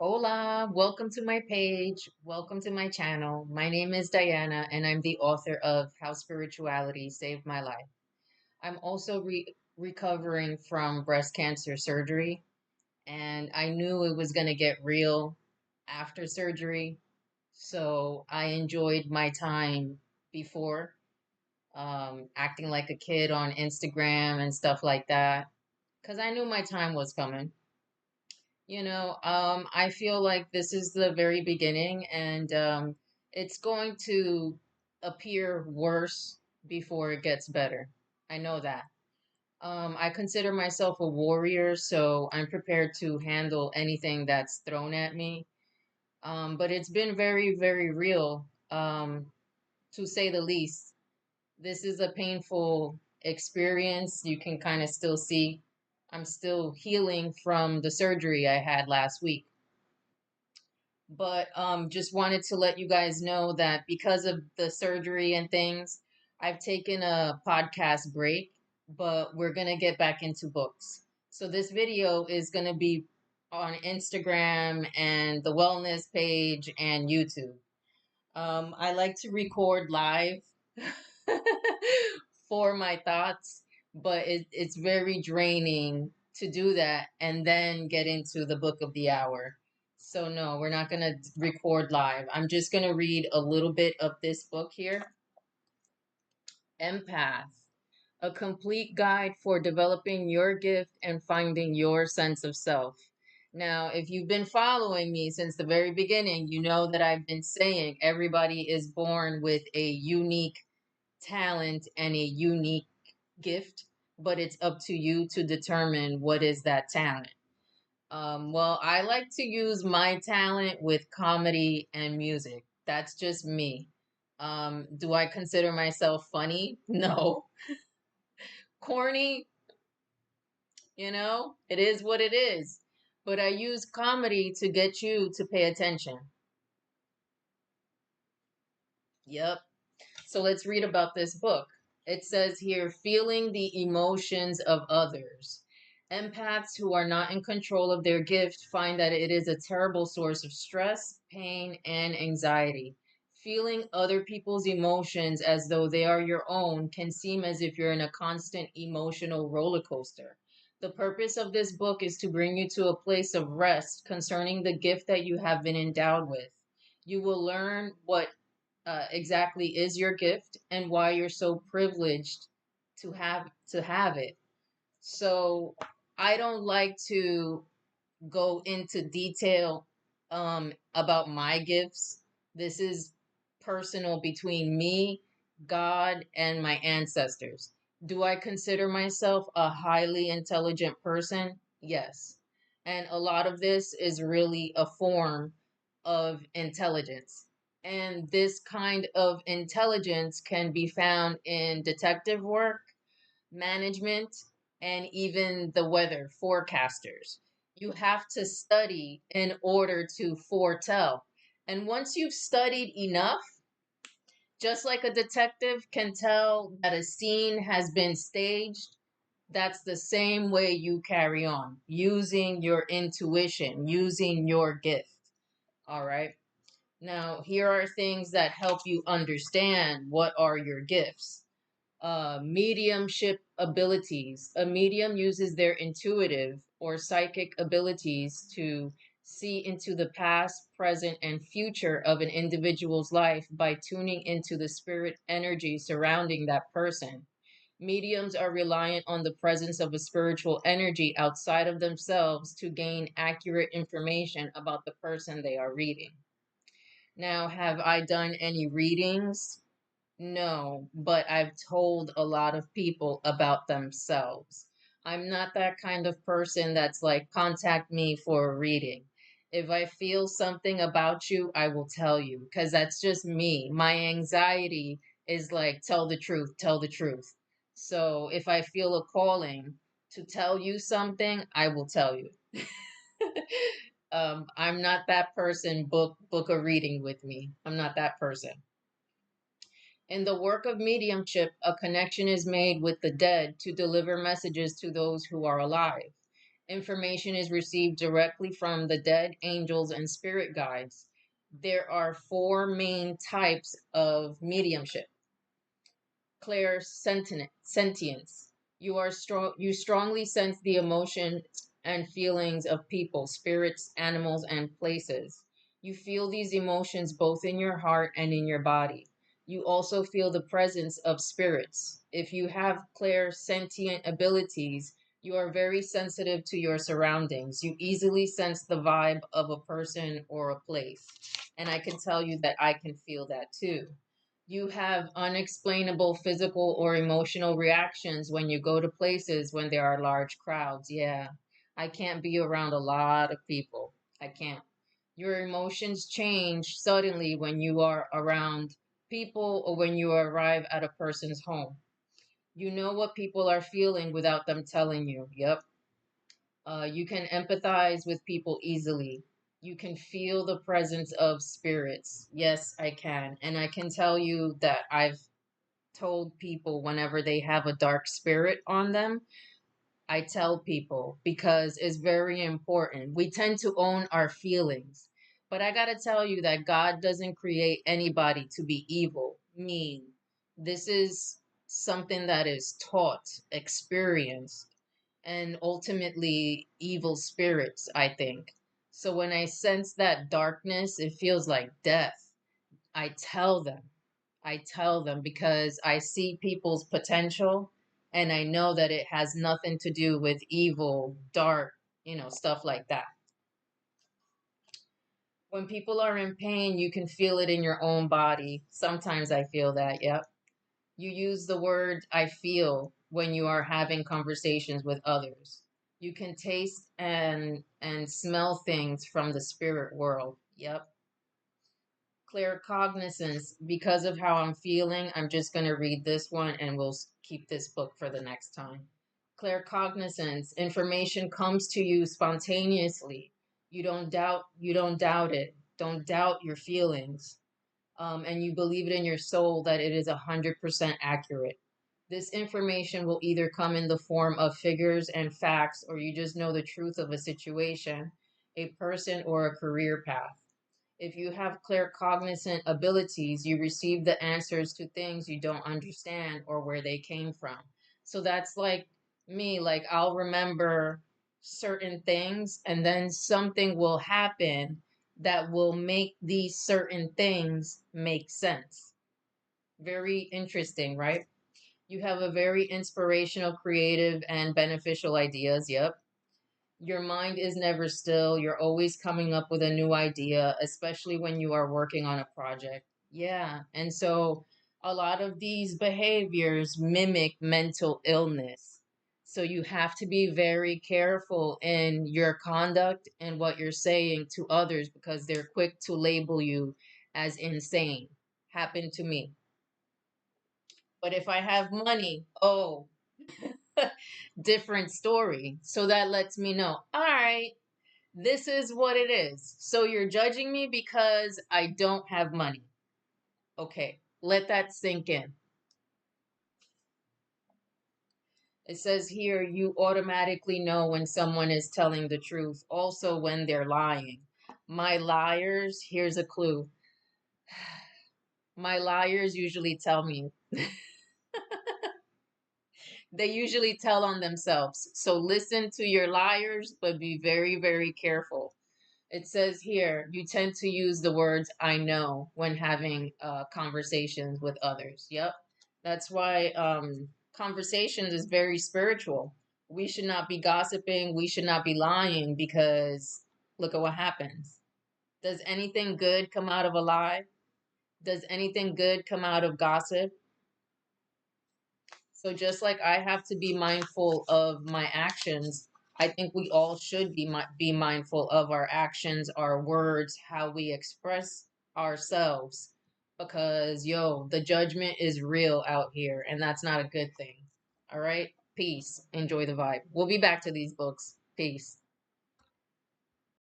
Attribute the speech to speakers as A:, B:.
A: Hola, welcome to my page. Welcome to my channel. My name is Diana, and I'm the author of How Spirituality Saved My Life. I'm also recovering from breast cancer surgery, and I knew it was going to get real after surgery. So I enjoyed my time before, acting like a kid on Instagram and stuff like that, because I knew my time was coming. I feel like this is the very beginning, and it's going to appear worse before it gets better. I know that. I consider myself a warrior, so I'm prepared to handle anything that's thrown at me. But it's been very, very real, to say the least. This is a painful experience. You can kind of still see I'm still healing from the surgery I had last week. But just wanted to let you guys know that because of the surgery and things, I've taken a podcast break, but we're going to get back into books. So this video is going to be on Instagram and the wellness page and YouTube. I like to record live for my thoughts, but it's very draining to do that and then get into the book of the hour. So no, we're not going to record live. I'm just going to read a little bit of this book here. Empath, a complete guide for developing your gift and finding your sense of self. Now, if you've been following me since the very beginning, you know that I've been saying everybody is born with a unique talent and a unique gift, but it's up to you to determine what is that talent. Well, I like to use my talent with comedy and music. That's just me. Do I consider myself funny? No. Corny? It is what it is. But I use comedy to get you to pay attention. Yep. So let's read about this book. It says here, feeling the emotions of others. Empaths who are not in control of their gift find that it is a terrible source of stress, pain, and anxiety. Feeling other people's emotions as though they are your own can seem as if you're in a constant emotional roller coaster. The purpose of this book is to bring you to a place of rest concerning the gift that you have been endowed with. You will learn what exactly is your gift and why you're so privileged to have it. So I don't like to go into detail about my gifts. This is personal between me, God, and my ancestors. Do I consider myself a highly intelligent person? Yes. And a lot of this is really a form of intelligence. And this kind of intelligence can be found in detective work, management, and even the weather forecasters. You have to study in order to foretell. And once you've studied enough, just like a detective can tell that a scene has been staged, that's the same way you carry on, using your intuition, using your gift. All right. Now, here are things that help you understand what are your gifts. Mediumship abilities. A medium uses their intuitive or psychic abilities to see into the past, present, and future of an individual's life by tuning into the spirit energy surrounding that person. Mediums are reliant on the presence of a spiritual energy outside of themselves to gain accurate information about the person they are reading. Now, have I done any readings? No, but I've told a lot of people about themselves. I'm not that kind of person that's like, contact me for a reading. If I feel something about you, I will tell you because that's just me. My anxiety is like, tell the truth, tell the truth. So if I feel a calling to tell you something, I will tell you. I'm not that person. Book a reading with me. I'm not that person. In the work of mediumship, a connection is made with the dead to deliver messages to those who are alive. Information is received directly from the dead, angels, and spirit guides. There are four main types of mediumship. Clairsentience. You strongly sense the emotions and feelings of people, spirits, animals, and places. You feel these emotions both in your heart and in your body. You also feel the presence of spirits. If you have clairsentient abilities, you are very sensitive to your surroundings. You easily sense the vibe of a person or a place. And I can tell you that I can feel that too. You have unexplainable physical or emotional reactions when you go to places when there are large crowds. Yeah, I can't be around a lot of people. I can't. Your emotions change suddenly when you are around people or when you arrive at a person's home. You know what people are feeling without them telling you. Yep. You can empathize with people easily. You can feel the presence of spirits. Yes, I can. And I can tell you that I've told people whenever they have a dark spirit on them, I tell people because it's very important. We tend to own our feelings. But I got to tell you that God doesn't create anybody to be evil, mean. This is something that is taught, experienced, and ultimately evil spirits, I think. So when I sense that darkness, it feels like death. I tell them. I tell them because I see people's potential and I know that it has nothing to do with evil, dark, stuff like that. When people are in pain, you can feel it in your own body. Sometimes I feel that, yep. You use the word I feel when you are having conversations with others. You can taste and smell things from the spirit world. Yep. Clear cognizance. Because of how I'm feeling, I'm just going to read this one and we'll keep this book for the next time. Clear cognizance. Information comes to you spontaneously. You don't doubt it. Don't doubt your feelings. And you believe it in your soul that it is 100% accurate. This information will either come in the form of figures and facts, or you just know the truth of a situation, a person, or a career path. If you have claircognizant abilities, you receive the answers to things you don't understand or where they came from. So that's like me, like I'll remember certain things and then something will happen that will make these certain things make sense. Very interesting, right? You have a very inspirational, creative, and beneficial ideas. Yep. Your mind is never still. You're always coming up with a new idea, especially when you are working on a project. Yeah. And so a lot of these behaviors mimic mental illness. So you have to be very careful in your conduct and what you're saying to others because they're quick to label you as insane. Happened to me. But if I have money, oh, different story. So that lets me know, all right, this is what it is. So you're judging me because I don't have money. Okay, let that sink in. It says here you automatically know when someone is telling the truth, also when they're lying. My liars, here's a clue. My liars usually tell me. They usually tell on themselves. So listen to your liars, but be very, very careful. It says here, you tend to use the words I know when having conversations with others. Yep. That's why conversations is very spiritual. We should not be gossiping. We should not be lying because look at what happens. Does anything good come out of a lie? Does anything good come out of gossip? So just like I have to be mindful of my actions, I think we all should be mindful of our actions, our words, how we express ourselves, because the judgment is real out here, and that's not a good thing. All right, peace. Enjoy the vibe. We'll be back to these books. Peace.